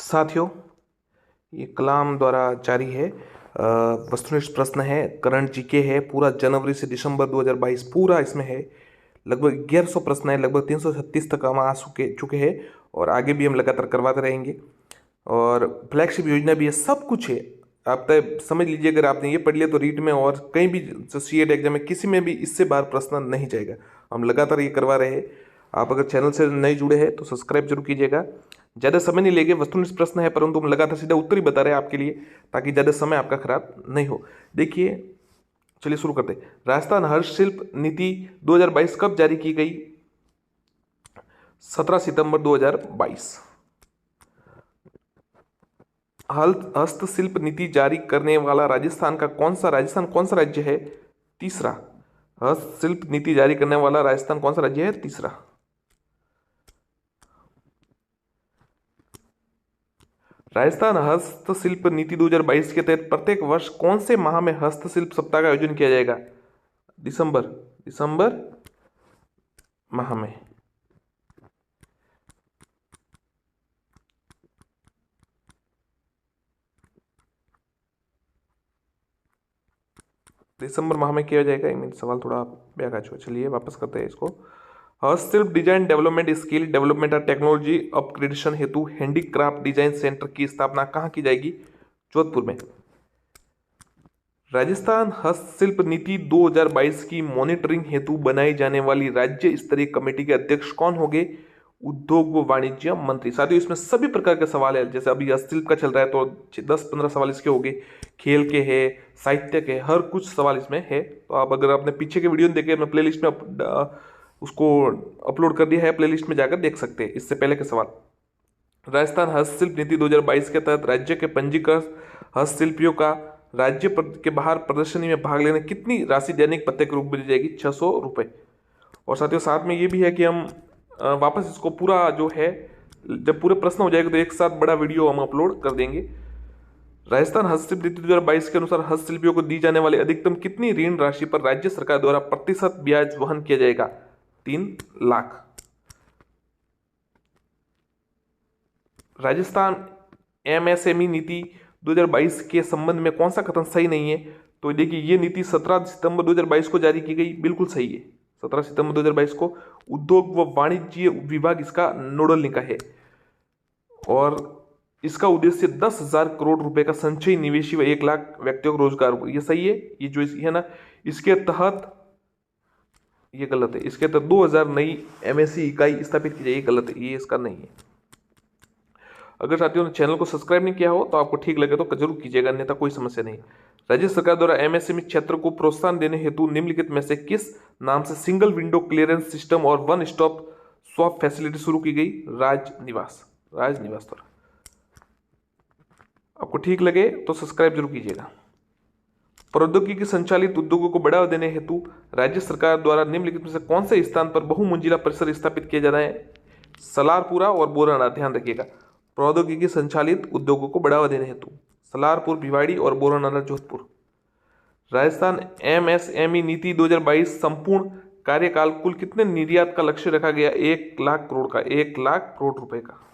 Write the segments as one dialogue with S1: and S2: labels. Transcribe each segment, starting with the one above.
S1: साथियों, ये कलाम द्वारा जारी है। वस्तुनिष्ठ प्रश्न है, करंट जीके है, पूरा जनवरी से दिसंबर 2022 पूरा इसमें है। लगभग 1100 प्रश्न है, लगभग 336 तक हम आ चुके हैं और आगे भी हम लगातार करवाते रहेंगे। और फ्लैगशिप योजना भी है, सब कुछ है। आप तय समझ लीजिए, अगर आपने ये पढ़ लिया तो रीट में और कहीं भी सीएट एग्जाम में किसी में भी इससे बाहर प्रश्न नहीं जाएगा। हम लगातार ये करवा रहे हैं। आप अगर चैनल से नए जुड़े हैं तो सब्सक्राइब जरूर कीजिएगा। ज़्यादा समय नहीं लेंगे, वस्तुनिष्ठ प्रश्न है परंतु हम लगातार सीधा उत्तर ही बता रहे हैं आपके लिए, ताकि ज़्यादा समय आपका खराब नहीं हो। देखिए, चलिए शुरू करते हैं। राजस्थान हस्तशिल्प नीति 2022 कब जारी की गई? 17 सितंबर 2022। हस्तशिल्प नीति जारी करने वाला राजस्थान कौन सा राज्य है? तीसरा। हस्तशिल्प नीति जारी करने वाला राजस्थान कौन सा राज्य है? तीसरा। राजस्थान हस्तशिल्प नीति 2022 के तहत प्रत्येक वर्ष कौन से माह में हस्तशिल्प सप्ताह का आयोजन किया जाएगा? दिसंबर माह में। दिसंबर माह में किया जाएगा। ये सवाल थोड़ा व्याख्या छो। चलिए वापस करते हैं इसको। हस्तशिल्प डिजाइन डेवलपमेंट, स्किल डेवलपमेंट और टेक्नोलॉजी अपग्रेडेशन हेतु हैंडीक्राफ्ट डिजाइन सेंटर की स्थापना कहाँ की जाएगी? जोधपुर में। राजस्थान हस्तशिल्प नीति 2022 की मॉनिटरिंग हेतु बनाई जाने वाली राज्य स्तरीय कमेटी के अध्यक्ष कौन होंगे? उद्योग व वाणिज्य मंत्री। साथियों, इसमें सभी प्रकार के सवाल है। जैसे अभी हस्तशिल्प का चल रहा है तो 10-15 सवाल इसके हो गए, खेल के है, साहित्य के, हर कुछ सवाल इसमें है। तो आप अगर आपने पीछे के वीडियो देखे, मैं प्लेलिस्ट में उसको अपलोड कर दिया है, प्लेलिस्ट में जाकर देख सकते हैं इससे पहले के सवाल। राजस्थान हस्तशिल्प नीति 2022 के तहत राज्य के पंजीकृत हस्तशिल्पियों का राज्य के बाहर प्रदर्शनी में भाग लेने कितनी राशि दैनिक भत्ते के रूप में दी जाएगी? 600 रुपये। और साथियों, साथ में ये भी है कि हम वापस इसको पूरा जो है, जब पूरे प्रश्न हो जाएगा तो एक साथ बड़ा वीडियो हम अपलोड कर देंगे। राजस्थान हस्तशिल्प नीति 2022 के अनुसार हस्तशिल्पियों को दी जाने वाली अधिकतम कितनी ऋण राशि पर राज्य सरकार द्वारा प्रतिशत ब्याज वहन किया जाएगा? 3 लाख। राजस्थान एमएसएमई नीति 2022 के संबंध में कौन सा कथन सही नहीं है? तो देखिए, ये नीति 17 सितंबर 2022 को जारी की गई, बिल्कुल सही है। 17 सितंबर 2022 को उद्योग व वाणिज्य विभाग इसका नोडल निकाय है और इसका उद्देश्य 10,000 करोड़ रुपए का संचयी निवेशी व 1 लाख व्यक्तियों को रोजगार। ये सही है। ये जो है ना, इसके तहत, ये गलत है। इसके तहत 2000 नई एमएससी इकाई स्थापित की जाए, ये गलत है, ये इसका नहीं है। अगर साथियों ने चैनल को सब्सक्राइब नहीं किया हो तो आपको ठीक लगे तो जरूर कीजिएगा, अन्यथा कोई समस्या नहीं। राज्य सरकार द्वारा एमएसएमई क्षेत्र को प्रोत्साहन देने हेतु निम्नलिखित में से किस नाम से सिंगल विंडो क्लियरेंस सिस्टम और वन स्टॉप स्वैप फैसिलिटी शुरू की गई? राजनिवास द्वारा। आपको ठीक लगे तो सब्सक्राइब जरूर कीजिएगा। प्रौद्योगिकी संचालित उद्योगों को बढ़ावा देने हेतु राज्य सरकार द्वारा निम्नलिखित में से कौन से स्थान पर बहुमंजिला परिसर स्थापित किया जा रहा है? सलारपुरा और बोराना। ध्यान रखिएगा, प्रौद्योगिकी संचालित उद्योगों को बढ़ावा देने हेतु सलारपुर, भिवाड़ी और बोराना, जोधपुर। राजस्थान एमएसएमई नीति 2022 संपूर्ण कार्यकाल कुल कितने निर्यात का लक्ष्य रखा गया? 1 लाख करोड़ का, 1 लाख करोड़ रुपए का।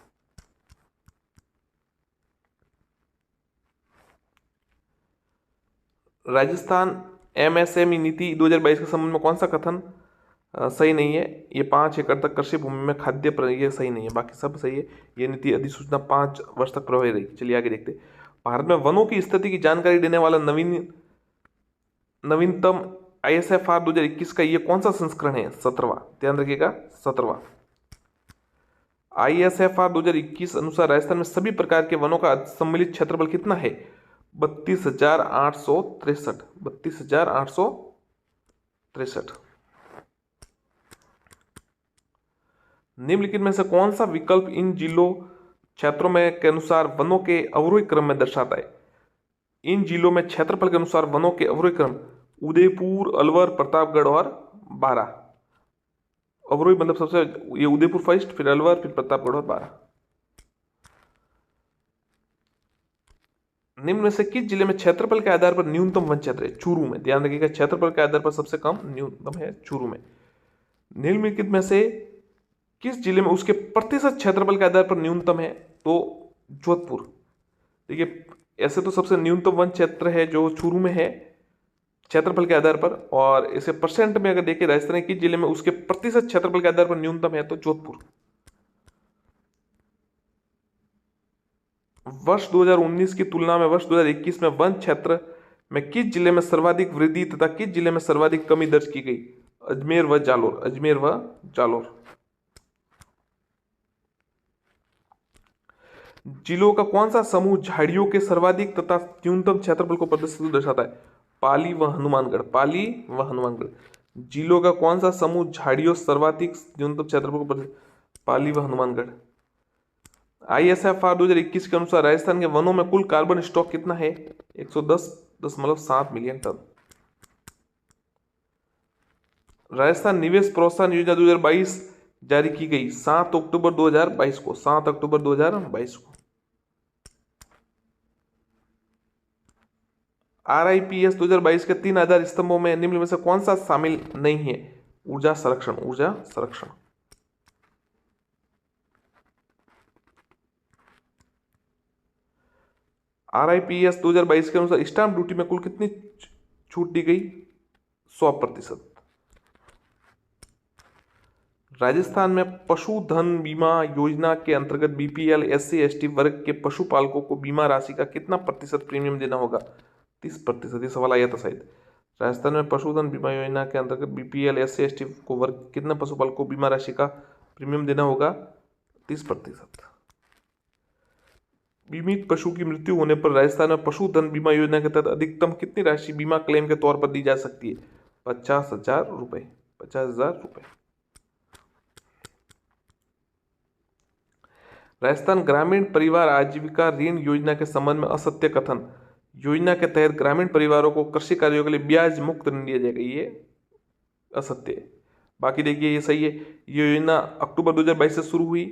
S1: राजस्थान एमएसएमई नीति 2022 के संबंध में कौन सा कथन सही नहीं है? ये 5 एकड़ तक कृषि भूमि में खाद्य ये सही नहीं है, बाकी सब सही है। ये नीति अधिसूचना 5 वर्ष तक प्रभावी रही। चलिए आगे देखते। भारत में वनों की स्थिति की जानकारी देने वाला नवीनतम ISFR 2021 का ये कौन सा संस्करण है? 17वां। ध्यान रखिएगा, 17वां। ISFR 2021 अनुसार राजस्थान में सभी प्रकार के वनों का सम्मिलित क्षेत्रफल कितना है? 32,863। 32,863। निम्नलिखित में से कौन सा विकल्प इन जिलों क्षेत्रों में के अनुसार वनों के अवरोही क्रम में दर्शाता है? इन जिलों में क्षेत्रफल के अनुसार वनों के अवरोही क्रम: उदयपुर, अलवर, प्रतापगढ़ और बारा। अवरोही मतलब सबसे, ये उदयपुर फर्स्ट, फिर अलवर, फिर प्रतापगढ़ और बारा। निम्न में से किस जिले में क्षेत्रफल के आधार पर न्यूनतम वन क्षेत्र है? चूरू में। ध्यान रखिएगा, क्षेत्रफल के आधार पर सबसे कम न्यूनतम है चूरू में। निम्नलिखित में से किस जिले में उसके प्रतिशत क्षेत्रफल के आधार पर न्यूनतम है? तो जोधपुर। देखिए, ऐसे तो सबसे न्यूनतम वन क्षेत्र है जो चूरू में है क्षेत्रफल के आधार पर, और इसे परसेंट में अगर देखिए राजस्थान के किस जिले में उसके प्रतिशत क्षेत्रफल के आधार पर न्यूनतम है तो जोधपुर। वर्ष 2019 की तुलना में वर्ष 2021 में वन क्षेत्र में किस जिले में सर्वाधिक वृद्धि तथा किस जिले में सर्वाधिक कमी दर्ज की गई? अजमेर व जालोर। अजमेर व जालोर। जिलों का कौन सा समूह झाड़ियों के सर्वाधिक तथा न्यूनतम क्षेत्रफल को प्रदर्शित दर्शाता है? पाली व हनुमानगढ़। पाली व हनुमानगढ़। जिलों का कौन सा समूह झाड़ियों सर्वाधिक न्यूनतम क्षेत्रफल को प्रदर्शित? पाली व हनुमानगढ़। ISFR 2021 के अनुसार राजस्थान के वनों में कुल कार्बन स्टॉक कितना है? 110.7 मिलियन टन। राजस्थान निवेश प्रोत्साहन योजना 2022 जारी की गई 7 अक्टूबर 2022 को। 7 अक्टूबर 2022 को। RIPS 2022 के 3 आधार स्तंभों में निम्न में से कौन सा शामिल नहीं है? ऊर्जा संरक्षण। ऊर्जा संरक्षण। RIPS 2022 के अनुसार स्टाम्प ड्यूटी में कुल कितनी छूट दी गई? 100%। राजस्थान में पशुधन बीमा योजना के अंतर्गत BPL SC/ST वर्ग के पशुपालकों को बीमा राशि का कितना प्रतिशत प्रीमियम देना होगा? 30%। ये सवाल आया था शायद। राजस्थान में पशुधन बीमा योजना के अंतर्गत BPL SC/ST को वर्ग कितने पशुपालकों को बीमा राशि का प्रीमियम देना होगा? 30%। बीमित पशु की मृत्यु होने पर राजस्थान में पशुधन बीमा योजना के तहत अधिकतम कितनी राशि बीमा क्लेम के तौर पर दी जा सकती है? 50,000 रुपए। 50,000 रुपए। राजस्थान ग्रामीण परिवार आजीविका ऋण योजना के संबंध में असत्य कथन। योजना के तहत ग्रामीण परिवारों को कृषि कार्यों के लिए ब्याज मुक्त ऋण दिया जाएगा, ये असत्य है। बाकी देखिए ये सही है। ये योजना अक्टूबर 2022 से शुरू हुई।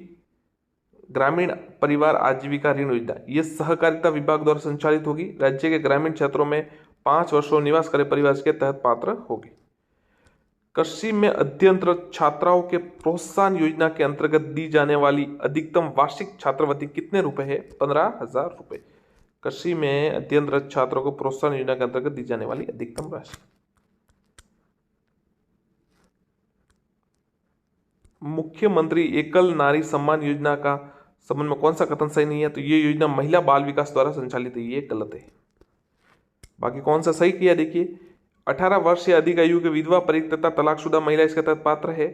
S1: ग्रामीण परिवार आजीविका ऋण योजना ये सहकारिता विभाग द्वारा संचालित होगी। राज्य के ग्रामीण क्षेत्रों में 5 वर्षों निवास करे परिवार के तहत पात्र होगी। कृषि में अध्ययनरत छात्राओं के प्रोत्साहन योजना के अंतर्गत दी जाने वाली अधिकतम वार्षिक छात्रवृत्ति कितने रुपए है? 15,000 रुपए। कृषि में अध्ययनरत छात्रों को प्रोत्साहन योजना के अंतर्गत दी जाने वाली अधिकतम राशि। मुख्यमंत्री एकल नारी सम्मान योजना का संबंध में कौन सा कथन सही नहीं है? तो ये योजना महिला बाल विकास द्वारा संचालित है, ये गलत है। बाकी कौन सा सही किया देखिए। 18 वर्ष से अधिक आयु के विधवा, परित्यक्ता तथा तलाकशुदा महिला इसके तहत पात्र है।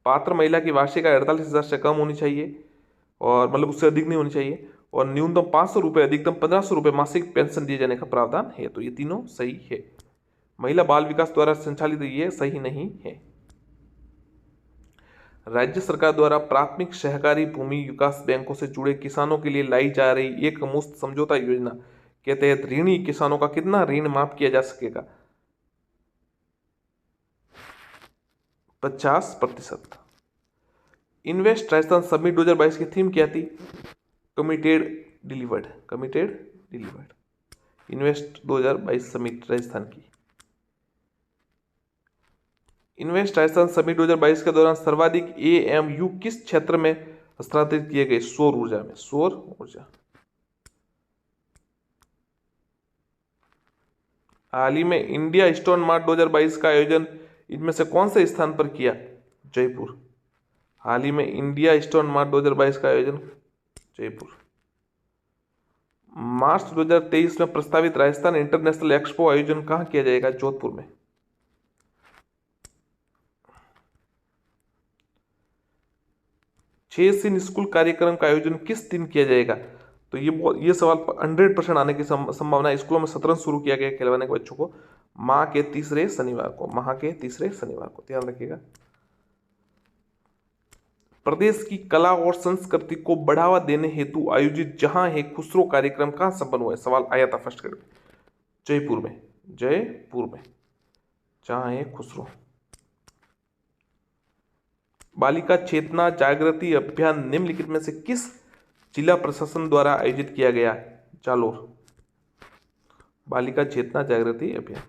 S1: पात्र महिला की वार्षिक आय 48,000 से कम होनी चाहिए, और मतलब उससे अधिक नहीं होनी चाहिए, और न्यूनतम 500 रुपये अधिकतम 1500 रुपये मासिक पेंशन दिए जाने का प्रावधान है। तो ये तीनों सही है। महिला बाल विकास द्वारा संचालित ये सही नहीं है। राज्य सरकार द्वारा प्राथमिक सहकारी भूमि विकास बैंकों से जुड़े किसानों के लिए लाई जा रही एक मुश्त समझौता योजना के तहत ऋणी किसानों का कितना ऋण माफ किया जा सकेगा? 50%। इन्वेस्ट राजस्थान समिट 2022 की थीम क्या थी? Committed delivered. Committed delivered. Invest 2022 summit Rajasthan की। इन्वेस्ट राजस्थान समिट 2022 के दौरान सर्वाधिक AMU किस क्षेत्र में हस्तांतरित किए गए? सौर ऊर्जा में। सौर ऊर्जा। हाल ही में इंडिया स्टोन मार्ट 2022 का आयोजन इनमें से कौन से स्थान पर किया? जयपुर। हाल ही में इंडिया स्टोन मार्ट 2022 का आयोजन जयपुर। मार्च 2023 में प्रस्तावित राजस्थान इंटरनेशनल एक्सपो आयोजन कहाँ किया जाएगा? जोधपुर में। सिन स्कूल कार्यक्रम का आयोजन किस दिन किया जाएगा? तो ये सवाल 100% आने की संभावना है। स्कूलों में सत्रन शुरू किया गया खिलवाने के बच्चों को माह के तीसरे शनिवार को। माह के तीसरे शनिवार को, ध्यान रखिएगा। प्रदेश की कला और संस्कृति को बढ़ावा देने हेतु आयोजित जहां है खुसरो कार्यक्रम कहां संपन्न हुआ है? सवाल आया था फर्स्ट ग्रेड में। जयपुर में। जयपुर में जहां है खुसरो। बालिका चेतना जागृति अभियान निम्नलिखित में से किस जिला प्रशासन द्वारा आयोजित किया गया? जालोर। बालिका चेतना जागृति अभियान।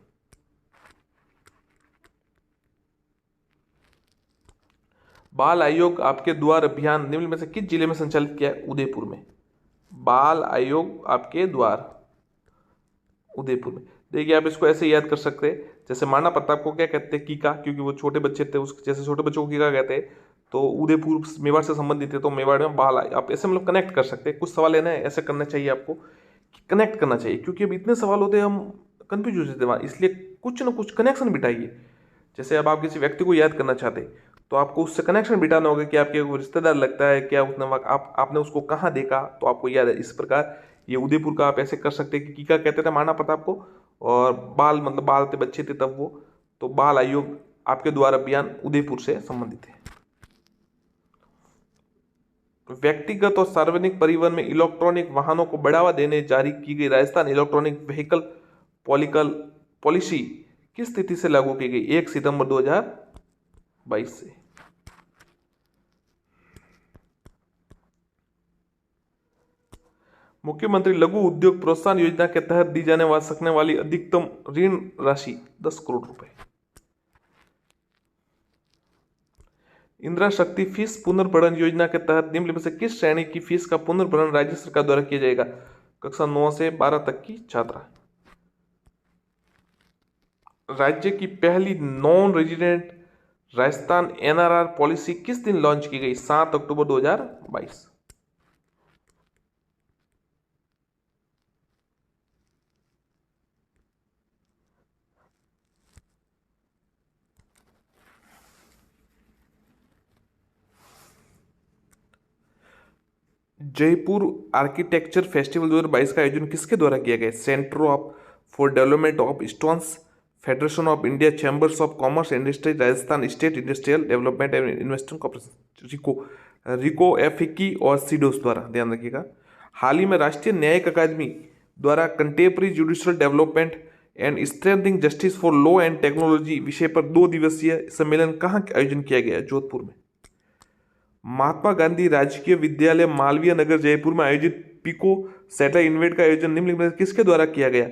S1: बाल आयोग आपके द्वार अभियान निम्न में से किस जिले में संचालित किया है? उदयपुर में। बाल आयोग आपके द्वार, उदयपुर में। देखिए आप इसको ऐसे याद कर सकते हैं, जैसे महाराणा प्रताप को क्या कहते हैं, कीका, क्योंकि वो छोटे बच्चे थे, उस जैसे छोटे बच्चों को कीका कहते हैं, तो उदयपुर मेवाड़ से संबंधित है, तो मेवाड़ में बाल आयोग। आप ऐसे मतलब कनेक्ट कर सकते हैं। कुछ सवाल है ना ऐसे करना चाहिए आपको, कि कनेक्ट करना चाहिए, क्योंकि अब इतने सवाल होते हैं हम कंफ्यूज हो जाते हैं, इसलिए कुछ ना कुछ कनेक्शन बिठाइए। जैसे अब आप किसी व्यक्ति को याद करना चाहते हैं, तो आपको उससे कनेक्शन बिठाना होगा, कि आपके वो रिश्तेदार लगता है क्या, उसने आपने उसको कहाँ देखा, तो आपको याद है। इस प्रकार ये उदयपुर का आप ऐसे कर सकते हैं कि कीका कहते थे महाराणा प्रताप को, और बाल मतलब बाल थे, बच्चे थे तब वो, तो बाल आयोग आपके द्वारा अभियान उदयपुर से संबंधित है। व्यक्तिगत और सार्वजनिक परिवहन में इलेक्ट्रॉनिक वाहनों को बढ़ावा देने जारी की गई राजस्थान इलेक्ट्रॉनिक व्हीकल पॉलिकल पॉलिसी किस तिथि से लागू की गई? 1 सितंबर 2022 से। मुख्यमंत्री लघु उद्योग प्रोत्साहन योजना के तहत दी जाने सकने वाली अधिकतम ऋण राशि 10 करोड़ रुपए। इंदिरा शक्ति फीस पुनर्भरण योजना के तहत निम्न में से किस श्रेणी की फीस का पुनर्भरण राज्य सरकार द्वारा किया जाएगा? कक्षा 9 से 12 तक की छात्रा। राज्य की पहली non resident Rajasthan NRR policy किस दिन लॉन्च की गई? 7 अक्टूबर 2022। जयपुर आर्किटेक्चर फेस्टिवल 2022 का आयोजन किसके द्वारा किया गया? Centre of for development of stones, federation of India, chambers of commerce industry, Rajasthan state industrial development and investment corporation, RIICO FICCI और सीडोस द्वारा। ध्यान रखिएगा। हाल ही में राष्ट्रीय न्यायिक अकादमी द्वारा contemporary judicial development and strengthening justice for law and technology विषय पर 2 दिवसीय सम्मेलन कहाँ आयोजन किया गया? जोधपुर में। महात्मा गांधी राजकीय विद्यालय मालवीय नगर जयपुर में आयोजित पिको सैटेलाइट इवेंट का आयोजन निम्नलिखित में किसके द्वारा किया गया?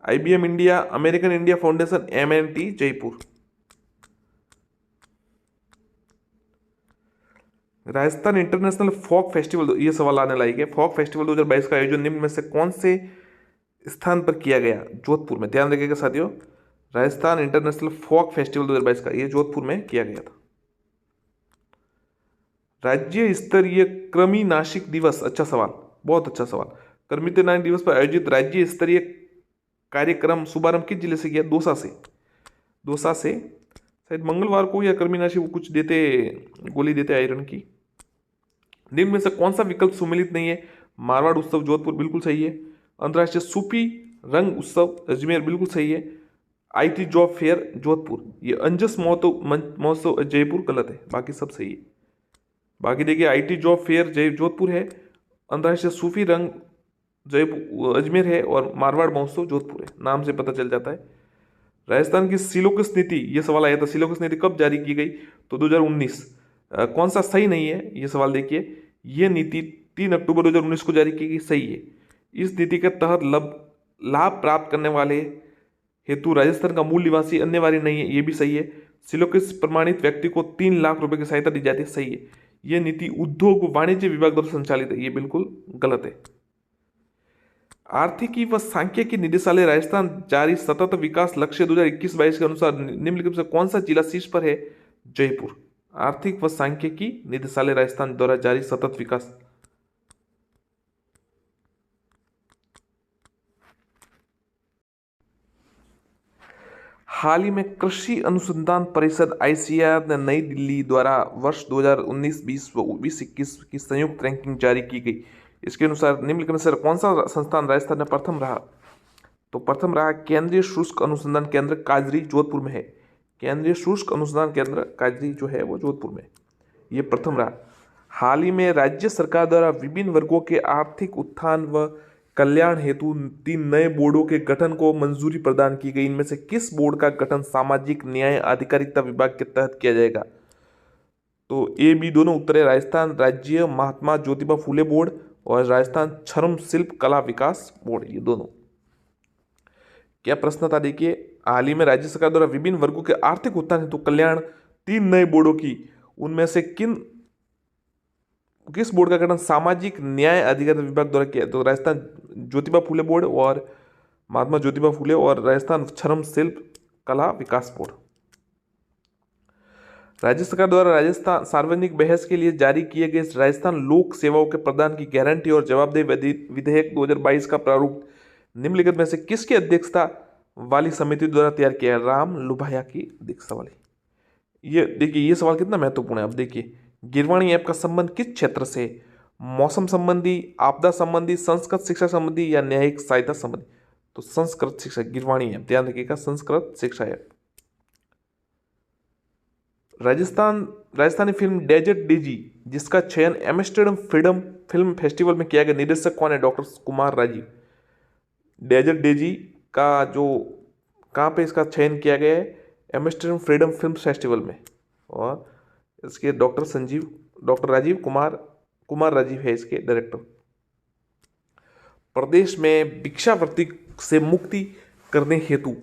S1: IBM India, American India foundation, MNT Jaipur. Rajasthan international folk festival, ये सवाल आने लायक है, फोक फेस्टिवल 2022 का आयोजन निम्न में से कौन से स्थान पर किया गया? जोधपुर में। ध्यान रखिएगा साथियों, राजस्थान इंटरनेशनल फोक फेस्टिवल 2022 का ये जोधपुर में किया गया था। राज्य स्तरीय कृमि नाशिक दिवस, अच्छा सवाल, बहुत अच्छा सवाल। कृमिनाशक दिवस पर आयोजित राज्य स्तरीय कार्यक्रम शुभारंभ किस जिले से किया? दौसा से। दौसा से शायद मंगलवार को या कृमिनाशी वो कुछ देते, गोली देते आयरन की। निम्न में से कौन सा विकल्प सुमेलित नहीं है? मारवाड़ उत्सव जोधपुर बिल्कुल सही है। अंतर्राष्ट्रीय सूफी रंग उत्सव अजमेर बिल्कुल सही है। आईटी जॉब फेयर जोधपुर, ये अंजस महोत्सव जयपुर गलत है, बाकी सब सही है। बाकी देखिए आईटी जॉब फेयर जोधपुर है, अंतर्राष्ट्रीय सूफी रंग जयपुर अजमेर है, और मारवाड़ महोत्सव जोधपुर है। नाम से पता चल जाता है। राजस्थान की सिलोकस नीति, ये सवाल आया था, सिलोकस नीति कब जारी की गई? तो 2019। कौन सा सही नहीं है ये सवाल देखिए, ये नीति 3 अक्टूबर 2019 को जारी की गई, सही है। इस नीति के तहत लाभ प्राप्त करने वाले हेतु राजस्थान का मूल निवासी अन्यवारी नहीं है, ये भी सही है। सिलोकस प्रमाणित व्यक्ति को 3 लाख रुपए की सहायता दी जाती है, सही है। यह नीति उद्योग वाणिज्य विभाग द्वारा संचालित है, ये बिल्कुल गलत है। आर्थिकी व सांख्यिकी निदेशालय राजस्थान जारी सतत विकास लक्ष्य 2021-22 के अनुसार निम्नलिखित से कौन सा जिला शीर्ष पर है? जयपुर। आर्थिक व सांख्यिकी निदेशालय राजस्थान द्वारा जारी सतत विकास। हाल ही में कृषि अनुसंधान परिषद आईसीएआर ने नई दिल्ली द्वारा वर्ष 2019-20 व 2021 की संयुक्त रैंकिंग जारी की गई। इसके अनुसार निम्नलिखित में से कौन सा संस्थान राजस्थान में प्रथम रहा? तो प्रथम रहा केंद्रीय शुष्क अनुसंधान केंद्र काजरी, जोधपुर में है। केंद्रीय शुष्क अनुसंधान केंद्र काजरी जो है वो जोधपुर में, ये प्रथम रहा। हाल ही में राज्य सरकार द्वारा विभिन्न वर्गों के आर्थिक उत्थान व कल्याण हेतु 3 नए बोर्डों के गठन को मंजूरी प्रदान की गई। इनमें से किस बोर्ड का गठन सामाजिक न्याय आधिकारिता विभाग के तहत किया जाएगा? तो ए बी दोनों उत्तर है। राजस्थान राज्य महात्मा ज्योतिबा फूले बोर्ड और राजस्थान चर्म शिल्प कला विकास बोर्ड, ये दोनों। क्या प्रश्न था देखिए, हाल ही में राज्य सरकार द्वारा विभिन्न वर्गों के आर्थिक उत्थान हेतु कल्याण 3 नए बोर्डों की, उनमें से किन किस बोर्ड का गठन सामाजिक न्याय अधिकारिता विभाग द्वारा किया? तो राजस्थान ज्योतिबा फूले बोर्ड और महात्मा ज्योतिबा फूले और राजस्थान श्रम शिल्प कला विकास बोर्ड। राज्य सरकार द्वारा राजस्थान सार्वजनिक बहस के लिए जारी किए गए राजस्थान लोक सेवाओं के प्रदान की गारंटी और जवाबदेही विधेयक 2022 का प्रारूप निम्नलिखित में से किसकी अध्यक्षता वाली समिति द्वारा तैयार किया है? राम लुभाया की अध्यक्षता वाली। ये देखिए, ये सवाल कितना महत्वपूर्ण है। अब देखिए, गिरवाणी ऐप का संबंध किस क्षेत्र से? मौसम संबंधी, आपदा संबंधी, संस्कृत शिक्षा संबंधी या न्यायिक सहायता संबंधी? तो संस्कृत शिक्षा, गिरवाणी ऐप, ध्यान रखिएगा, Sanskrit Shiksha app. Rajasthani film desert डीजी जिसका चयन एम्स्टर्डम फ्रीडम फिल्म फेस्टिवल में किया गया, निर्देशक कौन है? डॉक्टर कुमार राजीव। डेजर्ट डीजी का जो कहाँ पे इसका चयन किया गया है? एम्स्टर्डम फ्रीडम फिल्म फेस्टिवल में। और इसके डॉक्टर राजीव कुमार राजीव है इसके डायरेक्टर। प्रदेश में भिक्षावृत्ति से मुक्ति करने हेतु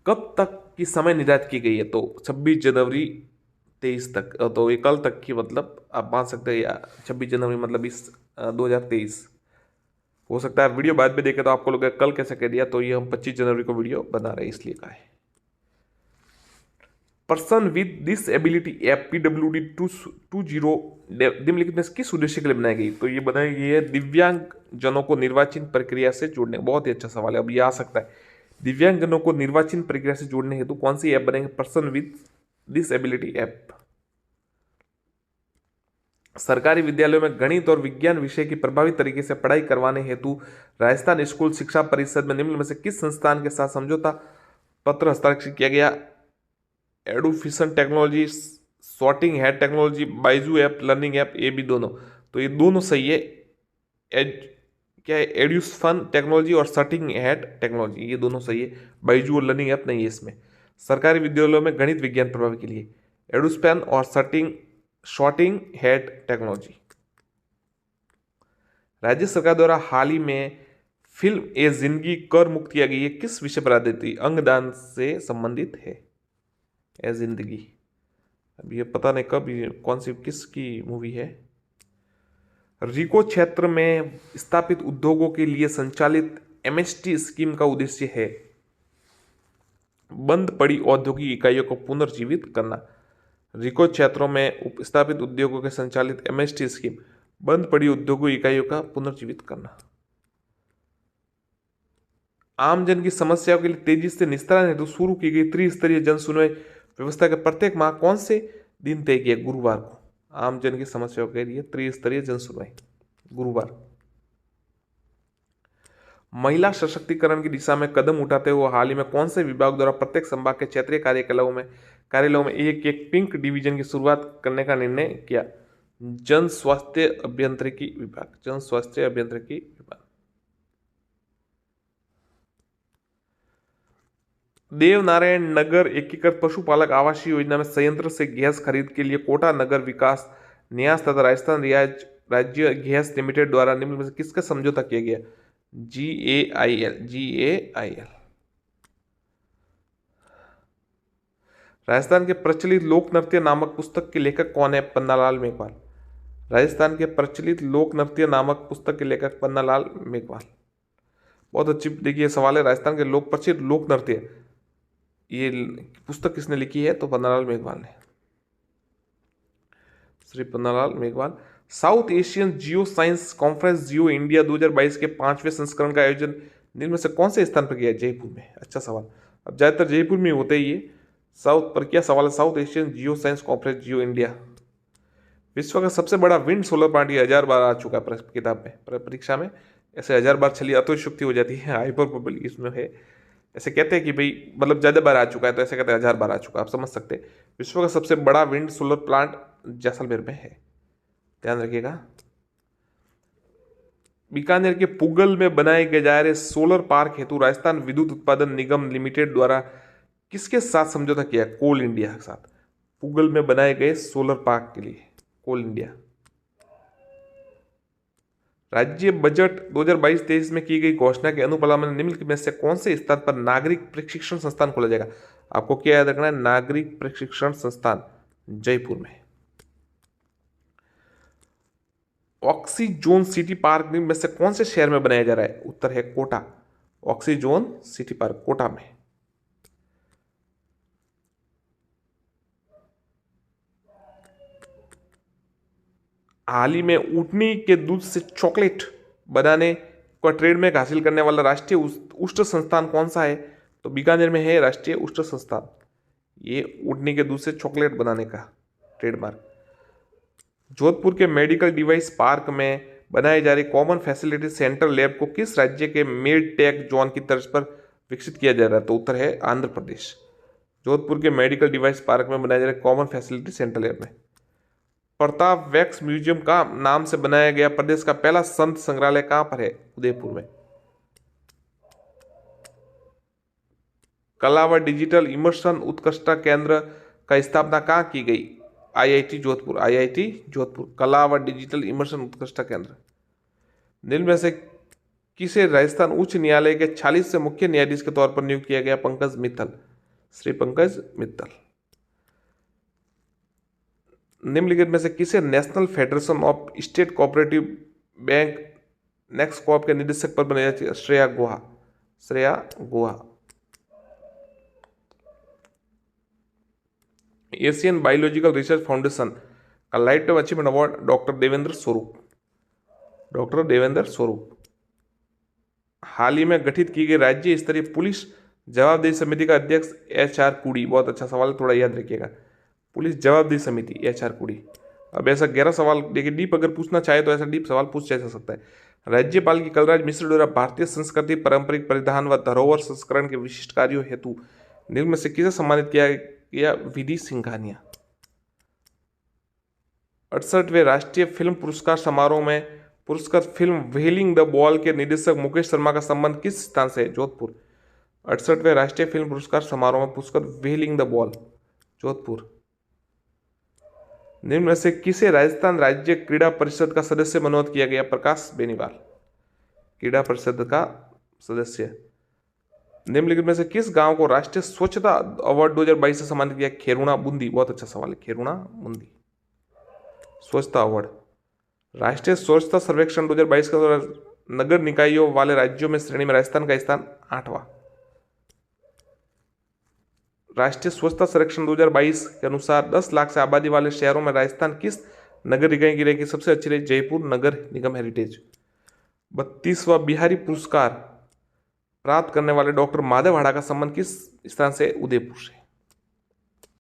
S1: कब तक की समय निर्धारित की गई है? तो 26 जनवरी 23 तक। तो ये कल तक की, मतलब आप मान सकते हैं, या 26 जनवरी मतलब 2023 हो सकता है। वीडियो बाद में देखे तो आपको लोग कल कैसे कह दिया, तो ये हम 25 जनवरी को वीडियो बना रहे हैं, इसलिए कहा है। Person with disability app PWD 20 निम्नलिखित में किस उद्देश्य के लिए बनाई गई? तो ये बनाई गई है दिव्यांग जनों को निर्वाचन प्रक्रिया से जोड़ने। बहुत ही अच्छा सवाल है, अब ये आ सकता है। दिव्यांग जनों को निर्वाचन प्रक्रिया से जोड़ने हेतु कौन सी ऐप बनेगी? Person with disability app. सरकारी विद्यालयों में गणित और विज्ञान विषय की प्रभावी तरीके से पढ़ाई करवाने हेतु राजस्थान स्कूल शिक्षा परिषद में निम्न में से किस संस्थान के साथ समझौता पत्र हस्ताक्षर किया गया? एडुफिशन technology, sorting head technology, Byju app learning app, ये भी दोनों। तो ये दोनों सही है। क्या है? एड्यूफन टेक्नोलॉजी और सॉर्टिंग हेड टेक्नोलॉजी, ये दोनों सही है। बाइजू और लर्निंग ऐप नहीं है इसमें। सरकारी विद्यालयों में गणित विज्ञान प्रभावी के लिए एडुस्पैन और सॉर्टिंग हेड टेक्नोलॉजी। राज्य सरकार द्वारा हाल ही में फिल्म ए जिंदगी कर मुक्त किया गई है, किस विषय पर आधारित? अंगदान से संबंधित है ए जिंदगी। अब ये पता नहीं कब, कौन सी किसकी मूवी है। रिको क्षेत्र में स्थापित उद्योगों के लिए संचालित MST स्कीम का उद्देश्य है बंद पड़ी औद्योगिक इकाइयों को पुनर्जीवित करना। रिको क्षेत्रों में स्थापित उद्योगों के संचालित MST स्कीम बंद पड़ी औद्योगिक इकाइयों का पुनर्जीवित करना। आमजन की समस्याओं के लिए तेजी से निस्तारण हेतु शुरू की गई त्रिस्तरीय जन सुनवाई व्यवस्था के प्रत्येक माह कौन से दिन तय किया? गुरुवार को। आमजन की समस्याओं के लिए त्रिस्तरीय जन सुनवाई गुरुवार। महिला सशक्तिकरण की दिशा में कदम उठाते हुए हाल ही में कौन से विभाग द्वारा प्रत्येक संभाग के क्षेत्रीय कार्यालयों में एक पिंक डिवीजन की शुरुआत करने का निर्णय किया? जन स्वास्थ्य अभियांत्रिकी विभाग। जन स्वास्थ्य अभियांत्रिकी विभाग। देवनारायण नगर एकीकृत पशुपालक आवासीय योजना में संयंत्र से गैस खरीद के लिए कोटा नगर विकास न्यास तथा राजस्थान राज्य गैस लिमिटेड द्वारा निम्न में से किसका समझौता किया गया? GAIL। राजस्थान के प्रचलित लोक नृत्य नामक पुस्तक के लेखक कौन है? पन्नालाल मेघवाल। राजस्थान के प्रचलित लोक नृत्य नामक पुस्तक के लेखक पन्नालाल मेघवाल। बहुत अच्छी, देखिए सवाल है, राजस्थान के प्रचलित लोक नृत्य, ये पुस्तक किसने लिखी है? तो पन्नालाल मेघवाल ने, Shri Pannalal Meghwal. South Asian geo science conference geo India 2022 के 5वें संस्करण का आयोजन निम्न में से कौन से स्थान पर किया है? जयपुर में। अच्छा सवाल, अब ज्यादातर जयपुर में होते ही ये। साउथ पर क्या सवाल है? South Asian geo science conference geo India. विश्व का सबसे बड़ा विंड सोलर प्लांट, ये 1000 बार आ चुका है किताब में, परीक्षा में ऐसे 1000 बार चलिए अतिशयोक्ति हो जाती है, हाइपरबोल इसमें है। ऐसे कहते हैं कि भाई मतलब ज़्यादा बार आ चुका है, तो ऐसे कहते हैं 1000 बार आ चुका है, आप समझ सकते हैं। विश्व का सबसे बड़ा विंड सोलर प्लांट जैसलमेर में है, ध्यान रखिएगा। बीकानेर के पुगल में बनाए गए जा रहे सोलर पार्क हेतु राजस्थान विद्युत उत्पादन निगम लिमिटेड द्वारा किसके साथ समझौता किया? कोल इंडिया के साथ। पुगल में बनाए गए सोलर पार्क के लिए कोल इंडिया। राज्य बजट 2022-23 में की गई घोषणा के अनुपालन में निम्नलिखित में से कौन से स्थान पर नागरिक प्रशिक्षण संस्थान खोला जाएगा? आपको क्या याद रखना है? नागरिक प्रशिक्षण संस्थान जयपुर में। ऑक्सीजोन सिटी पार्क में से कौन से शहर में बनाया जा रहा है? उत्तर है Kota. Oxyzone city park Kota में। हाल ही में ऊँटनी के दूध से चॉकलेट बनाने का ट्रेडमार्क हासिल करने वाला राष्ट्रीय उष्ट संस्थान कौन सा है? तो बीकानेर में है राष्ट्रीय उष्ट संस्थान। ये ऊँटनी के दूध से चॉकलेट बनाने का ट्रेडमार्क। जोधपुर के मेडिकल डिवाइस पार्क में बनाए जा रहे कॉमन फैसिलिटी सेंटर लैब को किस राज्य के मेड टेक जोन की तर्ज पर विकसित किया जा रहा है? तो उत्तर है आंध्र प्रदेश। जोधपुर के मेडिकल डिवाइस पार्क में बनाए जा रहे कॉमन फैसिलिटी सेंटर लैब में। प्रताप वैक्स म्यूजियम का नाम से बनाया गया प्रदेश का पहला संत संग्रहालय कहां पर है? उदयपुर में। कला व डिजिटल इमर्शन उत्कृष्टता केंद्र का स्थापना कहां की गई? आईआईटी जोधपुर। आईआईटी जोधपुर कला व डिजिटल इमर्शन उत्कृष्टता केंद्र। निम्न में से किसे राजस्थान उच्च न्यायालय के 46 से मुख्य न्यायाधीश के तौर पर नियुक्त किया गया? पंकज मित्तल। श्री पंकज मित्तल। निम्नलिखित में से किसे national federation of state cooperative bank नेक्सकॉप के निदेशक पर बनाया जाए? Shreya Guha. Shreya Guha. Asian biological research foundation का lifetime achievement award doctor Devendra Swaroop. Doctor Devendra स्वरूप। हाल ही में गठित की गई राज्य स्तरीय पुलिस जवाबदेही समिति का अध्यक्ष HR कुड़ी। बहुत अच्छा सवाल, थोड़ा याद रखिएगा। पुलिस जवाबदेही समिति HR कुड़ी। अब ऐसा 11 सवाल देखिए, डीप अगर पूछना चाहे तो ऐसा डीप सवाल पूछा जा सकता है। राज्यपाल की कलराज मिश्र द्वारा भारतीय संस्कृति पारंपरिक परिधान व धरोहर संस्करण के विशिष्ट कार्यों हेतु निम्न में से किसे सम्मानित किया गया? विधि सिंघानिया। 68वें राष्ट्रीय फिल्म पुरस्कार समारोह में पुरस्कार फिल्म व्हेलिंग द बॉल के निदेशक मुकेश शर्मा का संबंध किस स्थान से है? जोधपुर। 68वें राष्ट्रीय फिल्म पुरस्कार समारोह में पुरस्कार व्हेलिंग द बॉल जोधपुर। निम्न में से किसे राजस्थान राज्य क्रीड़ा परिषद का सदस्य मनोनीत किया गया? प्रकाश बेनीवाल। क्रीड़ा परिषद का सदस्य। निम्नलिखित में से किस गांव को राष्ट्रीय स्वच्छता अवार्ड 2022 से सम्मानित किया? खेरुणा बूंदी। बहुत अच्छा सवाल है, खेरुणा बूंदी। स्वच्छता अवार्ड। राष्ट्रीय स्वच्छता सर्वेक्षण 2022 के दौरान नगर निकायों वाले राज्यों में श्रेणी में राजस्थान का स्थान 8वां। राष्ट्रीय स्वच्छता सर्वेक्षण 2022 के अनुसार 10 लाख से आबादी वाले शहरों में राजस्थान किस नगर निकाय की रैंकिंग सबसे अच्छी रही? जयपुर नगर निगम हेरिटेज। 32वां बिहारी पुरस्कार प्राप्त करने वाले डॉक्टर माधव हाड़ा का संबंध किस स्थान से? उदयपुर से।